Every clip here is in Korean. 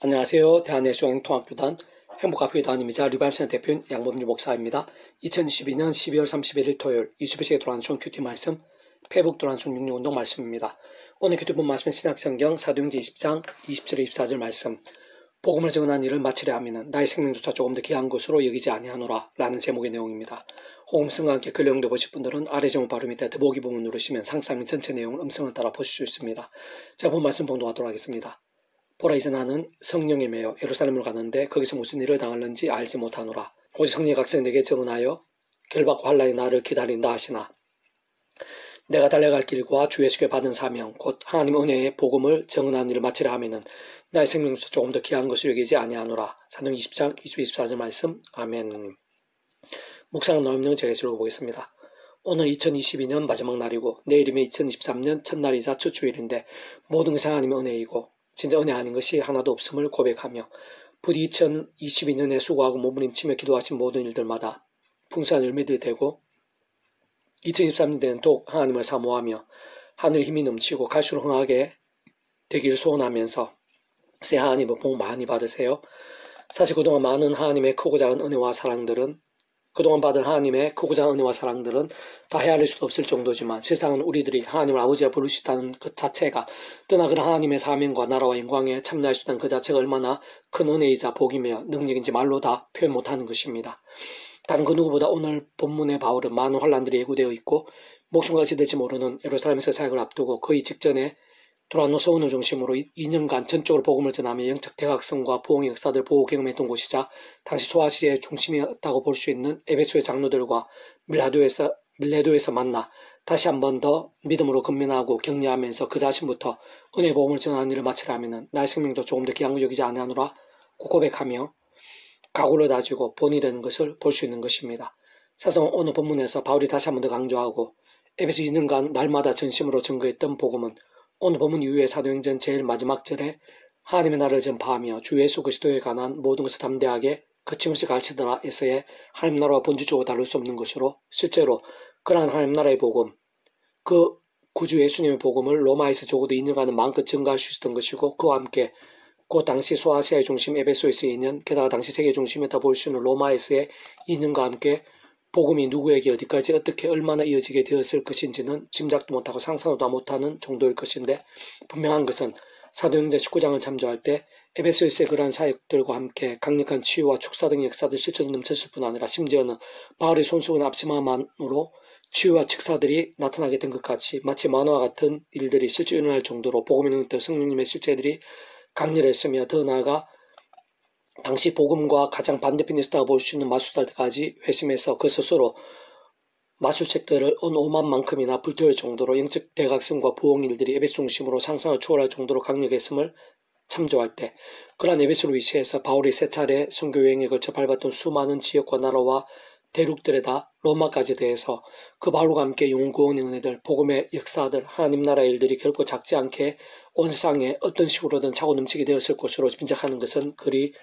안녕하세요. 대한예수행통합교단 행복학교단임이자 리발센 대표인 양범주 목사입니다. 2022년 12월 31일 토요일 21세기 도란촌 큐티 말씀 페북 도란촌 66운동 말씀입니다. 오늘 큐티 본 말씀은 신약성경 사도행전 20장 27절 24절 말씀. 복음을 전한 일을 마치려 하면은 나의 생명조차 조금 더 귀한 것으로 여기지 아니하노라 라는 제목의 내용입니다. 호음성과 함께 글 내용도 보실 분들은 아래 제목 바로 밑에 더보기 부분 누르시면 상상민 전체 내용을 음성을 따라 보실 수 있습니다. 제가 본 말씀 봉독하도록 하겠습니다. 보라, 이제 나는 성령에 매여 예루살렘으로 가는데 거기서 무슨 일을 당할는지 알지 못하노라. 오직 성령의 각성이 내게 증언하여 결박과 환난이 나를 기다린다 하시나, 내가 달려갈 길과 주 예수께 받은 사명 곧 하나님 은혜의 복음을 증언하는 일을 마치려 하면은 나의 생명조차 조금 더 귀한 것을 여기지 아니하노라. 사도행 20장 24절 말씀. 아멘. 묵상 나눔용 제가 읽어보겠습니다. 오늘 2022년 마지막 날이고 내일이면 2023년 첫날이자 첫 주일인데 모든 것이 하나님의 은혜이고 진짜 은혜 아닌 것이 하나도 없음을 고백하며 부디 2022년에 수고하고 몸부림치며 기도하신 모든 일들마다 풍성한 열매들이 되고 2023년에는 또 하나님을 사모하며 하늘 힘이 넘치고 갈수록 흥하게 되기를 소원하면서 새 하나님의 복 많이 받으세요. 사실 그동안 많은 하나님의 크고 작은 은혜와 사랑들은 다 헤아릴 수도 없을 정도지만 세상은 우리들이 하나님을 아버지라 부를 수 있다는 것 자체가, 떠나 그런 하나님의 사명과 나라와 영광에 참여할 수 있다는 그 자체가 얼마나 큰 은혜이자 복이며 능력인지 말로 다 표현 못하는 것입니다. 다른 그 누구보다 오늘 본문의 바울은 많은 환란들이 예고되어 있고 목숨같이 될지 모르는 예루살렘에서 사역을 앞두고 거의 직전에 두란노 서원을 중심으로 2년간 전적으로 복음을 전하며 영적 대각성과 부흥의 역사들 보고 경험했던 곳이자 당시 소아시아의 중심이었다고 볼 수 있는 에베소의 장로들과 밀레도에서 만나 다시 한 번 더 믿음으로 건면하고 격려하면서 그 자신부터 은혜의 복음을 전하는 일을 마치려 하면 나의 생명도 조금 더 귀한 것 여기지 아니하노라 고백하며 각오를 다지고 본이 되는 것을 볼 수 있는 것입니다. 사실 오늘 본문에서 바울이 다시 한 번 더 강조하고 에베소 2년간 날마다 전심으로 증거했던 복음은 오늘 본문 이후에 사도행전 제일 마지막 절에 하나님의 나라를 전파하며 주 예수 그리스도에 관한 모든 것을 담대하게 거침없이 가르치더라 에서의 하나님 나라와 본질적으로 다룰 수 없는 것으로, 실제로 그러한 하나님 나라의 복음, 그 구주 예수님의 복음을 로마에서 적어도 2년간은 마음껏 증가할 수 있었던 것이고, 그와 함께 그 당시 소아시아의 중심 에베소에서의 2년, 게다가 당시 세계 중심이었다 볼 수 있는 로마에서의 2년과 함께 복음이 누구에게 어디까지 어떻게 얼마나 이어지게 되었을 것인지는 짐작도 못하고 상상도 못하는 정도일 것인데, 분명한 것은 사도행전 19장을 참조할 때 에베소에서의 그러한 사역들과 함께 강력한 치유와 축사 등의 역사들 실제로 넘쳤을 뿐 아니라 심지어는 바울의 손수건 앞치마만으로 치유와 축사들이 나타나게 된 것 같이 마치 만화와 같은 일들이 실제 일어날 정도로 복음에 능했던 성령님의 실제들이 강렬했으며, 더 나아가 당시 복음과 가장 반대편에 있었다고 볼 수 있는 마술사들까지 회심해서 그 스스로 마술책들을 온 5만 만큼이나 불태울 정도로 영적 대각성과 부흥 일들이 에베소 중심으로 상상을 초월할 정도로 강력했음을 참조할 때, 그러한 에베소를 위시해서 바울이 세 차례 선교 여행에 걸쳐 밟았던 수많은 지역과 나라와 대륙들에다 로마까지 대해서 그 바울과 함께 영구원의 은혜들, 복음의 역사들, 하나님 나라의 일들이 결코 작지 않게 온 세상에 어떤 식으로든 차고 넘치게 되었을 것으로 짐작하는 것은 그리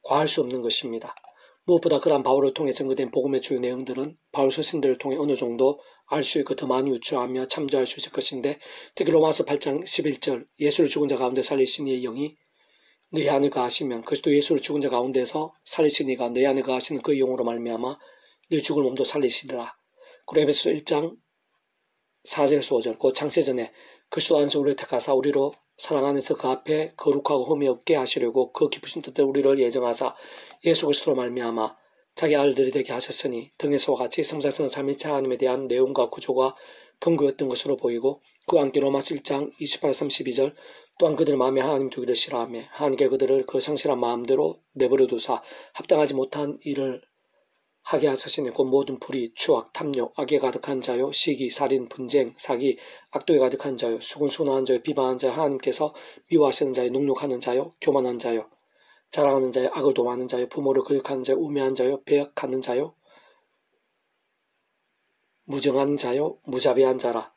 과할 수 없는 것입니다. 무엇보다 그러한 바울을 통해 증거된 복음의 주요 내용들은 바울 서신들을 통해 어느 정도 알 수 있고 더 많이 유추하며 참조할 수 있을 것인데, 특히 로마서 8장 11절 예수를 죽은 자 가운데 살리신 이의 영이 너희 안에 거하시면 그리스도 예수를 죽은 자 가운데서 살리신 이가 너희 안에 거하시는 그 영으로 말미암아 너희 죽을 몸도 살리시리라. 그리고 에베소 1장 4절에서 5절 곧 창세전에 그리스도 안에서 우리를 택하사 우리로 사랑 안에서 그 앞에 거룩하고 흠이 없게 하시려고 그 기쁘신 뜻대로 우리를 예정하사 예수 그리스도로 말미암아 자기 아들들이 되게 하셨으니 등에서와 같이 성자성은 삼위일체 하나님에 대한 내용과 구조가 견고했던 것으로 보이고, 그와 함께 로마서 1장 28-32절 또한 그들 마음에 하나님 두기를 싫어하며 하나님께 그들을 그 성실한 마음대로 내버려 두사 합당하지 못한 일을 하게 하셨으니 곧 모든 불의, 추악, 탐욕, 악에 가득한 자요, 시기, 살인, 분쟁, 사기, 악독에 가득한 자요, 수군수군한 자요, 비방하는 자요, 하나님께서 미워하시는 자요, 능욕하는 자요, 교만한 자요, 자랑하는 자요, 악을 도모하는 자요, 부모를 거역하는 자요, 우매한 자요, 배역하는 자요, 무정한 자요, 무자비한 자라.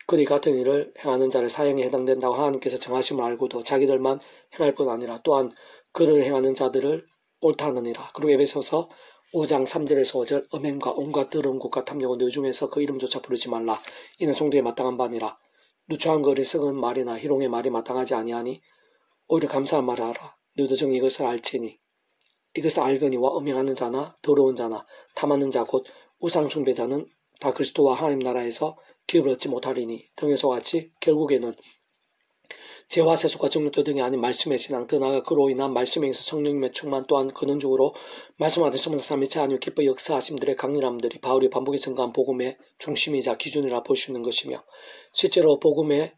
그들이 같은 일을 행하는 자를 사형에 해당된다고 하나님께서 정하심을 알고도 자기들만 행할 뿐 아니라 또한 그를 행하는 자들을 옳다 하느니라. 그리고 에베소서 5장 3절에서 5절 음행과 온갖 더러운 것과 탐욕은 너 중에서 그 이름조차 부르지 말라. 이는 송두에 마땅한 바니라. 누추한 거리 썩은 말이나 희롱의 말이 마땅하지 아니하니 오히려 감사한 말을 하라. 너도 정히 이것을 알지니 이것을 알거니와 음행하는 자나 더러운 자나 탐하는 자 곧 우상 숭배자는 다 그리스도와 하나님 나라에서 기업을 얻지 못하리니 등에서 같이 결국에는 죄와 세속과 정욕도 등이 아닌 말씀의 신앙 더 나아가 그로 인한 말씀에 있어 성령님의 충만 또한 근원적으로 말씀하듯 소문사 삼위체 아니오 기뻐 역사하심들의 강렬함들이 바울이 반복해 증거한 복음의 중심이자 기준이라 볼 수 있는 것이며 실제로 복음의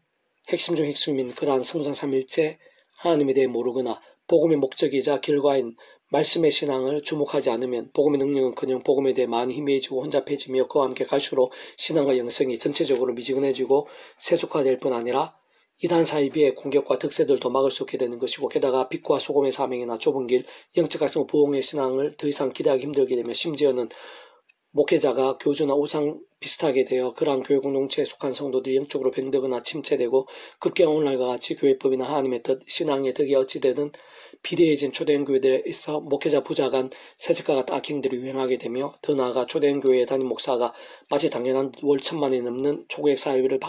핵심 중 핵심인 그러한 성상 삼일체 하나님에 대해 모르거나 복음의 목적이자 결과인 말씀의 신앙을 주목하지 않으면 복음의 능력은 그냥 복음에 대해 많이 희미해지고 혼잡해지며 그와 함께 갈수록 신앙과 영성이 전체적으로 미지근해지고 세속화될 뿐 아니라 이단 사이비의 공격과 득세들도 막을 수 없게 되는 것이고 게다가 빛과 소금의 사명이나 좁은 길, 영적 가슴 부흥의 신앙을 더 이상 기대하기 힘들게 되며 심지어는 목회자가 교주나 우상 비슷하게 되어 그러한 교회 공동체에 속한 성도들이 영적으로 병들거나 침체되고 급경 오늘날과 같이 교회법이나 하나님의 뜻, 신앙의 덕이 어찌되든 비대해진 초대형 교회들에 있어 목회자 부자 간 세습과 같은 악행들이 유행하게 되며 더 나아가 초대형 교회의 담임 목사가 마치 당연한 월 1,000만이 넘는 초고액 사회비를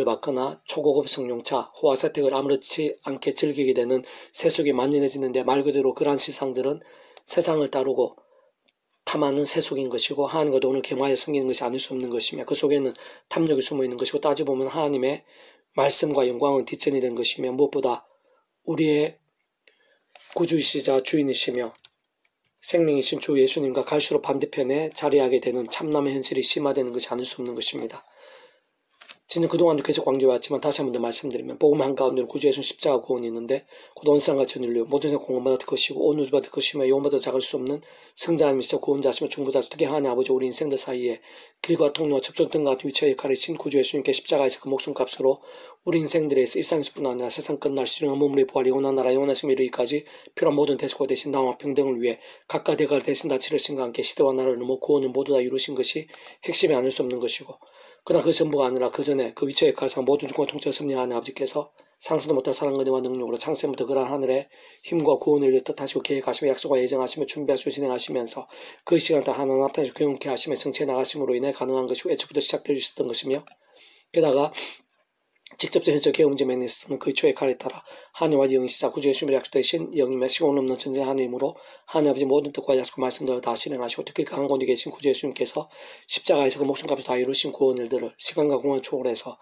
받거나 초고급 성룡차, 호화사택을 아무렇지 않게 즐기게 되는 세속이 만연해지는데 말 그대로 그러한 실상들은 세상을 따르고 탐하는 세속인 것이고 하나님과 돈을 겸하여 섬기는 것이 아닐 수 없는 것이며 그 속에는 탐욕이 숨어있는 것이고 따지보면 하나님의 말씀과 영광은 뒷전이 된 것이며 무엇보다 우리의 구주이시자 주인이시며 생명이신 주 예수님과 갈수록 반대편에 자리하게 되는 참남의 현실이 심화되는 것이 아닐 수 없는 것입니다. 저는 그동안도 계속 강조해왔지만 다시 한 번 더 말씀드리면 복음 한가운데는 구주 예수님 십자가 구원이 있는데 곧 온상과 전인류 모든 생 공헌받을 것이고 온 우주 받을 것이며 영원받아 작을 수 없는 성자님이시여 구원자시며 중보자시며 특히 하나님 아버지 우리 인생들 사이에 길과 통로와 접점 등과 같은 위치의 역할을 신 구주 예수님께 십자가에서 그 목숨값으로 우리 인생들에서 일상에서 뿐 아니라 세상 끝날 수령한 몸으로의 부활 영원한 나라 영원한 생명에 이르기까지 필요한 모든 대속과 대신 나와 평등을 위해 각각 대가를 대신 다 치르신과 함께 시대와 나라를 넘어 구원을 모두 다 이루신 것이 핵심이 아닐 수 없는 것이고 그러나 그 전부가 아니라 그 전에 그 위치의 역할상 모든 주권 통치를 섭리하는 아버지께서 상상도 못할 사랑과 은혜와 능력으로 창세부터 그러한 하늘의 힘과 구원을 위해 뜻하시고 계획하시며 약속과 예정하시며 준비하시고 진행하시면서 그 시간을 다 하나 나타내시고 경험케 하시며 성취해 나가심으로 인해 가능한 것이고 애초부터 시작되어 있었던 것이며 게다가 직접적 현실 경험지면에 있어서는 그 초의 칼에 따라 하나님과 영이시자 구주 예수님의 약속되신 영이며 시공 없는 전쟁 하나님으로 하나님 아버지 모든 뜻과 약속과 말씀들을 다 실행하시고 특히 그 한 곳에 계신 구주 예수님께서 십자가에서 그 목숨값을 다 이루신 구원일들을 시간과 공간을 초월해서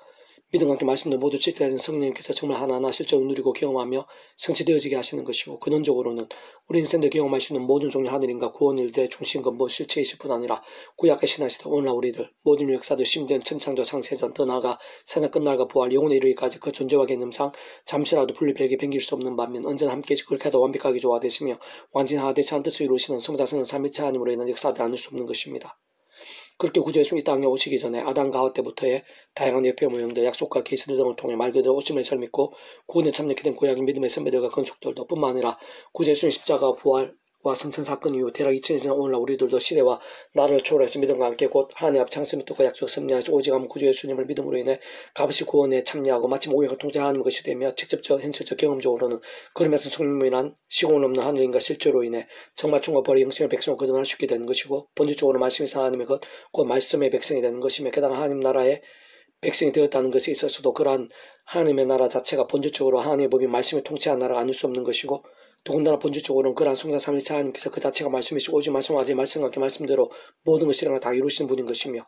믿음과 함께 말씀들 모두 실제하신 성령님께서 정말 하나하나 실제로 누리고 경험하며 성취되어지게 하시는 것이고 근원적으로는 우리 인생들 경험할 수 있는 모든 종류 하늘인과 구원일들의 중심 근본 실체이실 뿐 아니라 구약의 신하시던 오늘날 우리들 모든 역사들 심지어는 천창조 창세전 더 나아가 세상 끝날과 부활 영혼에 이르기까지 그 존재와 개념상 잠시라도 분리되게 변길 수 없는 반면 언제나 함께 그렇게도 완벽하게 조화되시며 완전히 하나되지 않은 뜻을 이루시는 성자성은 삼위체 하나님으로 인한 역사들 아닐 수 없는 것입니다. 그렇게 구주 예수님이 이 땅에 오시기 전에 아담과 하와 때부터의 다양한 예표 모형들, 약속과 계시들 등을 통해 말 그대로 오심을 설 믿고 구원에 참여하게 된 구약의 믿음의 선배들과 건축들도 뿐만 아니라 구주 예수님 십자가 부활과 성천 사건 이후 대략 2000년 지난 오늘날 우리들도 시대와 나를 초월해서 믿음과 함께 곧 하나님 앞 창세를 믿고 약속 섭리하시 오직 한 구주 예수님을 믿음으로 인해 값없이 구원에 참여하고 마침 오해가 통제하는 것이 되며 직접적 현실적 경험적으로는 그러면서 성령이란 시공을 없는 하늘인과 실제로 인해 정말 충과 벌의 영생의 백성을 거듭날 수 있게 되는 것이고 본질적으로 말씀이 하나님의 것, 곧 말씀의 백성이 되는 것이며 게다가 하나님 나라의 백성이 되었다는 것에 있어서도 그러한 하나님의 나라 자체가 본질적으로 하나님의 법이 말씀에 통치한 나라가 아닐 수 없는 것이고 더군다나 본질적으로는 그러한 성자 삼위체 하나님께서 그 자체가 말씀이시고 오직 말씀하지 말씀과 함께 말씀대로 모든 것을 다 이루시는 분인 것이며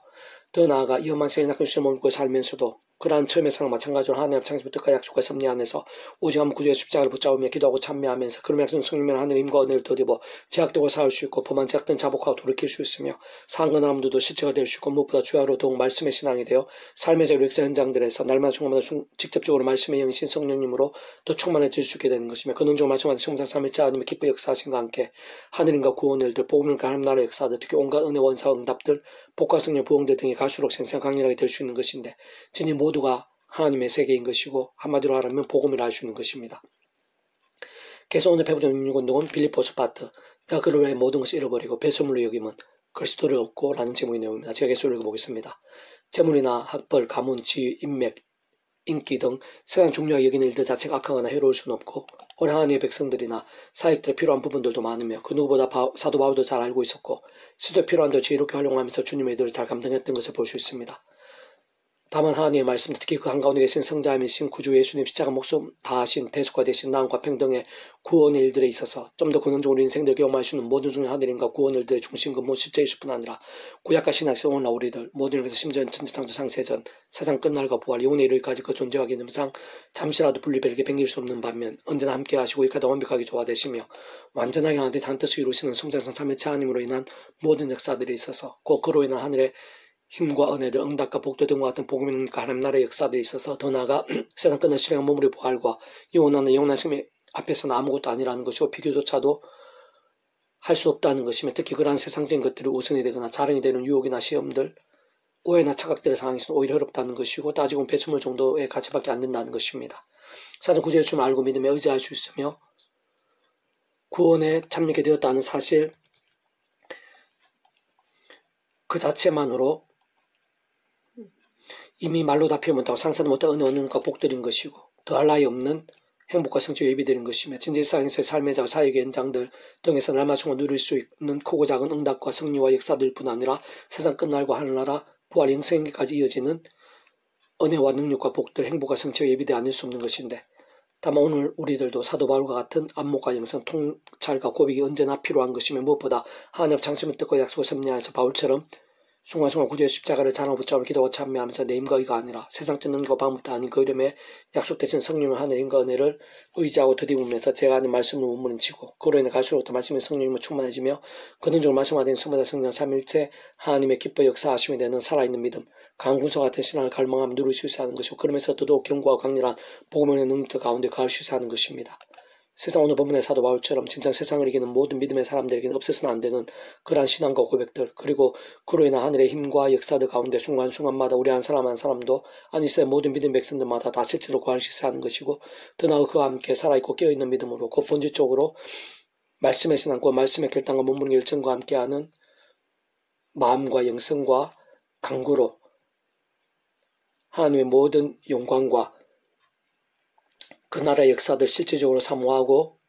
더 나아가 위험한 세상 약간 주의 몸을 살면서도 그러한 처음의 상황 마찬가지로 하나님 앞 창세부터 약속과 섭리 안에서 오직 한 구주의 십자가를 붙잡으며 기도하고 참여하면서 그러면 성령의 하늘의 힘과 은혜를 더디어 제약되고 싸울 수 있고 범한 제약된 자복하고 돌이킬 수 있으며 상근함도 실체가 될 수 있고 무엇보다 주야로 더욱 말씀의 신앙이 되어 삶의 역사 현장들에서 날마다 충만한 직접적으로 말씀의 영이신 성령님으로 또 충만해질 수 있게 되는 것이며 근원적으로 말씀하신 성자 삼위체 하나님의 기뻐 역사하신과 함께 하늘인과 구원일들 복음과 하나님 나라의 역사들 특히 온갖 은혜 원사 응답들 복과 성령 부흥들 등이 갈수록 생생 강렬하게 될 수 있는 것인데 진이 모두가 하나님의 세계인 것이고 한마디로 하라면 복음을 알 수 있는 것입니다. 그래서 오늘 배부전 66운동은 빌립보서 파트 내가 그를 위해 모든 것을 잃어버리고 배설물로 여김은 그리스도를 얻고 라는 제목의 내용입니다. 제가 계속 읽어보겠습니다. 재물이나 학벌, 가문, 지위, 인맥, 인기 등 세상 중요하게 여기는 일들 자체가 악하거나 해로울 수는 없고 오늘 하나님의 백성들이나 사역들에 필요한 부분들도 많으며 그 누구보다 사도 바울도 잘 알고 있었고 시도에 필요한 더 지혜롭게 활용하면서 주님의 일들을 잘 감당했던 것을 볼 수 있습니다. 다만 하나님의 말씀, 특히 그 한가운데 계신 성자이신 구주 예수님 십자가 목숨 다하신 대속화 되신 나음과 평등의 구원의 일들에 있어서 좀 더 근원적으로 인생들 경험하시는 모든 중의 하늘인과 구원 일들의 중심 근본 실제 예수뿐 아니라 구약과 신약에서 오늘날 우리들 모든 일에서 심지어 천지창조 창세전 세상 끝날과 부활 영혼의 이르기까지 그 존재와 기능상 잠시라도 분리되게 변길 수 없는 반면 언제나 함께 하시고 이까지 완벽하게 조화되시며 완전하게 하나님의 잔뜻을 이루시는 성장성 삼위체 하나님으로 인한 모든 역사들이 있어서 곧 그로 인한 하늘의 힘과 은혜들, 응답과 복도 등과 같은 복음의 능력과 하나님 나라의 역사들이 있어서 더 나아가 세상 끝날 실행한 몸으로의 부활과 영원한 영원하심의 앞에서는 아무것도 아니라는 것이고 비교조차도 할 수 없다는 것이며 특히 그러한 세상적인 것들이 우선이 되거나 자랑이 되는 유혹이나 시험들, 오해나 착각들의 상황에서는 오히려 어렵다는 것이고 따지고 배출물 정도의 가치밖에 안 된다는 것입니다. 사실 구주의 춤을 알고 믿으며 의지할 수 있으며 구원에 참여하게 되었다는 사실 그 자체만으로 이미 말로 다 표현 못하고 상상도 못한 은혜와 복들인 것이고 더할 나위 없는 행복과 성취에 예비되는 것이며 진짜 세상에서의 삶의 자 사역의 현장들 등에서 날마다 누릴 수 있는 크고 작은 응답과 승리와 역사들 뿐 아니라 세상 끝날과 하늘나라 부활 영생에까지 이어지는 은혜와 능력과 복들 행복과 성취에 예비되어 아닐 수 없는 것인데 다만 오늘 우리들도 사도 바울과 같은 안목과 영성, 통찰과 고백이 언제나 필요한 것이며 무엇보다 하나님 창심을 뜻과 약속을 섭리하여서 바울처럼 순간순간 구주의 십자가를 자랑 붙잡고 기도와 찬미하면서 내 힘과 의가 아니라 세상적 능력과 방법도 아닌 그 이름에 약속되신 성령의 하늘인과 은혜를 의지하고 들이우면서 제가 하는 말씀을 몸부림치고 그로 인해 갈수록 더 말씀의 성령님을 충만해지며 근원적으로 말씀화된 성모자 성령 삼일체 하나님의 기뻐 역사하심이 되는 살아있는 믿음 강군서 같은 신앙을 갈망하며 누릴 수 있어 하는 것이고 그러면서 더더욱 견고하고 강렬한 복음의 능력 가운데 가을 수 있어 하는 것입니다. 세상 오늘 본문의 사도 바울처럼 진짜 세상을 이기는 모든 믿음의 사람들에게는 없어서는 안 되는 그러한 신앙과 고백들 그리고 그로 인한 하늘의 힘과 역사들 가운데 순간순간마다 우리 한 사람 한 사람도 아니세 모든 믿음 백성들마다 다 실제로 구할 수 있어 하는 것이고 더 나아가 그와 함께 살아있고 깨어있는 믿음으로 그 본질적으로 말씀의 신앙과 말씀의 결단과 몸부림의 열정과 함께하는 마음과 영성과 강구로 하나님의 모든 영광과 그 나라의 역사들 실질적으로 사모하고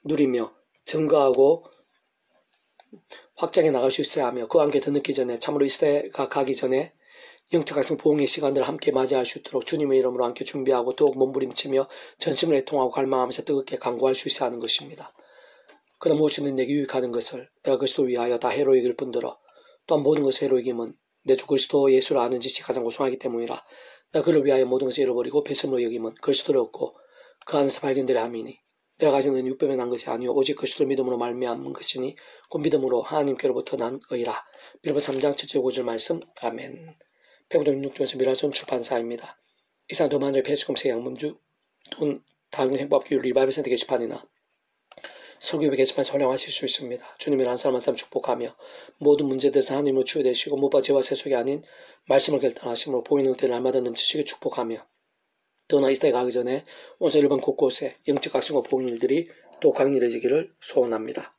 누리며 증거하고 확장해 나갈 수 있어야 하며 그와 함께 더 늦기 전에 참으로 이 시대가 가기 전에 영적 각성 보응의 시간들을 함께 맞이할 수 있도록 주님의 이름으로 함께 준비하고 더욱 몸부림치며 전심을 애통하고 갈망하면서 뜨겁게 간구할 수 있어야 하는 것입니다. 그러나 무엇이든 내게 유익하는 것을 내가 그리스도를 위하여 다 해로 여길 뿐더러 또한 모든 것을 해로 여김은 내 주 그리스도 예수를 아는 지식이 가장 고소하기 때문이라 내가 그를 위하여 모든 것을 잃어버리고 배설로 여김은 그리스도를 얻고 그 안에서 발견되려 함이니 내가 가진 은은 육배에 난 것이 아니요 오직 그리스도 믿음으로 말미암은 것이니 곧 믿음으로 하나님께로부터 난 의라. 빌립보 3장 7절 5절 말씀. 아멘. 백우동 6중에서 미라손 출판사입니다. 이상 도만의 배수검색 양문주 돈 다음 행복기율 리바이벌 센터 게시판이나 설교회 게시판에서 활용하실 수 있습니다. 주님을 한 사람 한 사람 축복하며 모든 문제들에서 하나님으로 치유되시고 무엇보다 죄와 세속이 아닌 말씀을 결단하심으로 복의 능력들 날마다 넘치시게 축복하며 떠나 이 시대에 가기 전에 온서 일반 곳곳에 영적 각성과 복의 일들이 또 강렬해지기를 소원합니다.